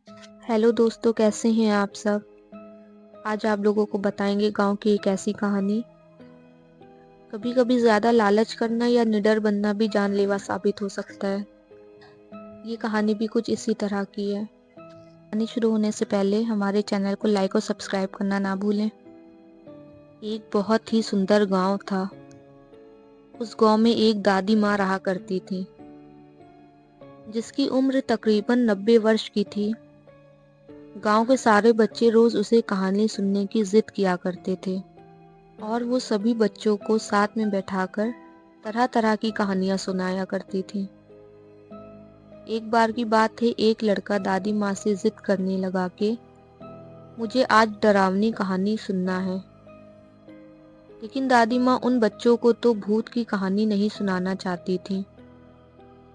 Hello दोस्तों, कैसे हैं आप सब। आज आप लोगों को बताएंगे गांव की एक ऐसी कहानी। कभी कभी ज़्यादा लालच करना या निडर बनना भी जानलेवा साबित हो सकता है। ये कहानी भी कुछ इसी तरह की है। कहानी शुरू होने से पहले हमारे चैनल को लाइक और सब्सक्राइब करना ना भूलें। एक बहुत ही सुंदर गांव था। उस गांव में एक दादी माँ रहा करती थी, जिसकी उम्र तकरीबन 90 वर्ष की थी। गांव के सारे बच्चे रोज उसे कहानी सुनने की जिद किया करते थे और वो सभी बच्चों को साथ में बैठाकर तरह तरह की कहानियां सुनाया करती थी। एक बार की बात है, एक लड़का दादी माँ से जिद करने लगा कि मुझे आज डरावनी कहानी सुनना है। लेकिन दादी माँ उन बच्चों को तो भूत की कहानी नहीं सुनाना चाहती थी।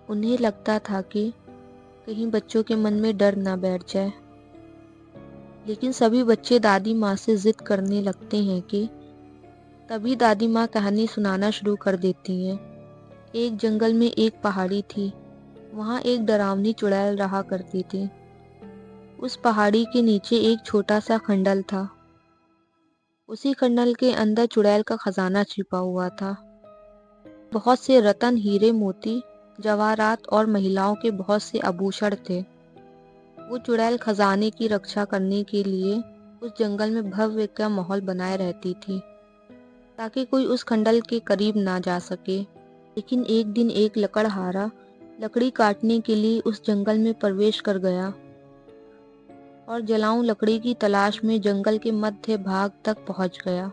उन्हें लगता था कि कहीं बच्चों के मन में डर न बैठ जाए। लेकिन सभी बच्चे दादी माँ से जिद करने लगते हैं कि तभी दादी माँ कहानी सुनाना शुरू कर देती हैं। एक जंगल में एक पहाड़ी थी। वहाँ एक डरावनी चुड़ैल रहा करती थी। उस पहाड़ी के नीचे एक छोटा सा खंडल था। उसी खंडल के अंदर चुड़ैल का खजाना छिपा हुआ था। बहुत से रत्न, हीरे, मोती, जवाहरात और महिलाओं के बहुत से आभूषण थे। वो चुड़ैल खजाने की रक्षा करने के लिए उस जंगल में भव्य का माहौल बनाए रहती थी, ताकि कोई उस खंडल के करीब ना जा सके। लेकिन एक दिन एक लकड़हारा लकड़ी काटने के लिए उस जंगल में प्रवेश कर गया और जलाऊं लकड़ी की तलाश में जंगल के मध्य भाग तक पहुंच गया,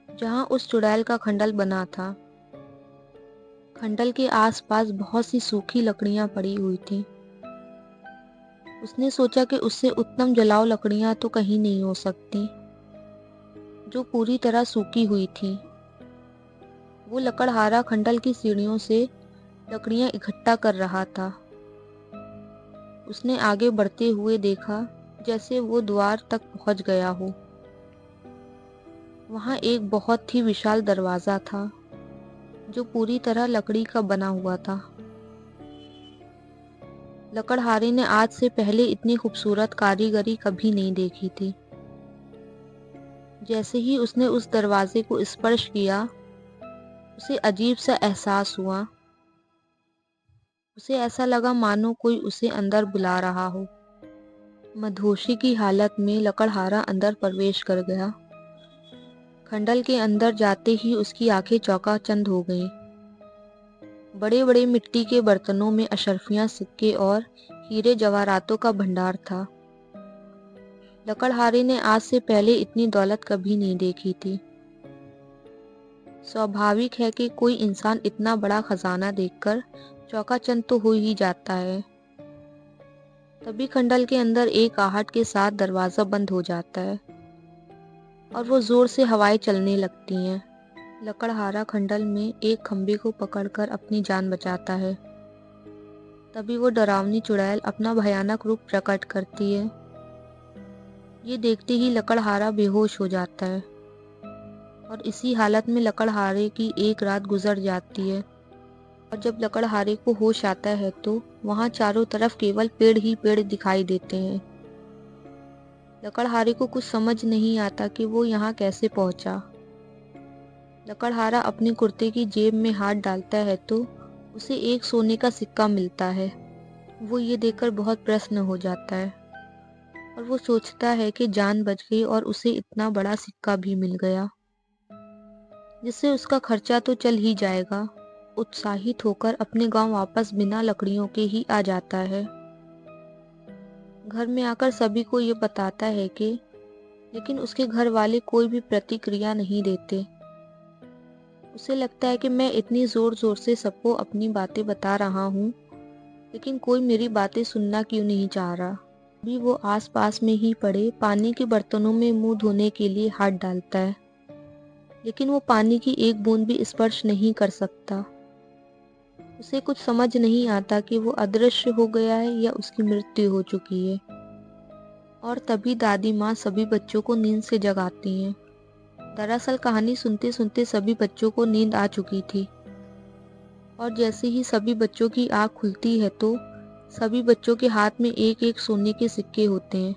जहां उस चुड़ैल का खंडल बना था। खंडल के आसपास बहुत सी सूखी लकड़ियां पड़ी हुई थीं। उसने सोचा कि उससे उत्तम जलाऊ लकड़ियां तो कहीं नहीं हो सकती, जो पूरी तरह सूखी हुई थी। वो लकड़हारा खंडल की सीढ़ियों से लकड़ियां इकट्ठा कर रहा था। उसने आगे बढ़ते हुए देखा, जैसे वो द्वार तक पहुंच गया हो। वहां एक बहुत ही विशाल दरवाजा था, जो पूरी तरह लकड़ी का बना हुआ था। लकड़हारे ने आज से पहले इतनी खूबसूरत कारीगरी कभी नहीं देखी थी। जैसे ही उसने उस दरवाजे को स्पर्श किया, उसे अजीब सा एहसास हुआ। उसे ऐसा लगा मानो कोई उसे अंदर बुला रहा हो। मदहोशी की हालत में लकड़हारा अंदर प्रवेश कर गया। खंडल के अंदर जाते ही उसकी आंखें चौकाचंद हो गईं। बड़े बड़े मिट्टी के बर्तनों में अशर्फियां, सिक्के और हीरे जवाहरातों का भंडार था। लकड़हारे ने आज से पहले इतनी दौलत कभी नहीं देखी थी। स्वाभाविक है कि कोई इंसान इतना बड़ा खजाना देखकर चौकाचंद तो हो ही जाता है। तभी खंडल के अंदर एक आहट के साथ दरवाजा बंद हो जाता है और वो जोर से हवाएं चलने लगती हैं। लकड़हारा खंडल में एक खंभे को पकड़कर अपनी जान बचाता है। तभी वो डरावनी चुड़ैल अपना भयानक रूप प्रकट करती है। ये देखते ही लकड़हारा बेहोश हो जाता है और इसी हालत में लकड़हारे की एक रात गुजर जाती है। और जब लकड़हारे को होश आता है तो वहाँ चारों तरफ केवल पेड़ ही पेड़ दिखाई देते हैं। लकड़हारे को कुछ समझ नहीं आता कि वो यहाँ कैसे पहुंचा। लकड़हारा अपने कुर्ते की जेब में हाथ डालता है तो उसे एक सोने का सिक्का मिलता है। वो ये देखकर बहुत प्रसन्न हो जाता है और वो सोचता है कि जान बच गई और उसे इतना बड़ा सिक्का भी मिल गया, जिससे उसका खर्चा तो चल ही जाएगा। उत्साहित होकर अपने गांव वापस बिना लकड़ियों के ही आ जाता है। घर में आकर सभी को ये बताता है कि लेकिन उसके घर वाले कोई भी प्रतिक्रिया नहीं देते। उसे लगता है कि मैं इतनी जोर जोर से सबको अपनी बातें बता रहा हूँ, लेकिन कोई मेरी बातें सुनना क्यों नहीं चाह रहा। अभी वो आसपास में ही पड़े पानी के बर्तनों में मुंह धोने के लिए हाथ डालता है, लेकिन वो पानी की एक बूंद भी स्पर्श नहीं कर सकता। उसे कुछ समझ नहीं आता कि वो अदृश्य हो गया है या उसकी मृत्यु हो चुकी है। और तभी दादी माँ सभी बच्चों को नींद से जगाती हैं। दरअसल कहानी सुनते सुनते सभी बच्चों को नींद आ चुकी थी और जैसे ही सभी बच्चों की आँख खुलती है तो सभी बच्चों के हाथ में एक एक सोने के सिक्के होते हैं।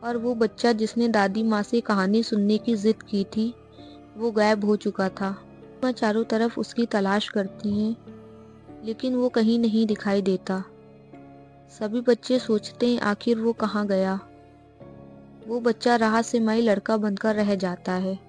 और वो बच्चा जिसने दादी माँ से कहानी सुनने की जिद की थी, वो गायब हो चुका था। माँ चारों तरफ उसकी तलाश करती हैं, लेकिन वो कहीं नहीं दिखाई देता। सभी बच्चे सोचते हैं आखिर वो कहाँ गया। वो बच्चा रहस्यमयी लड़का बनकर रह जाता है।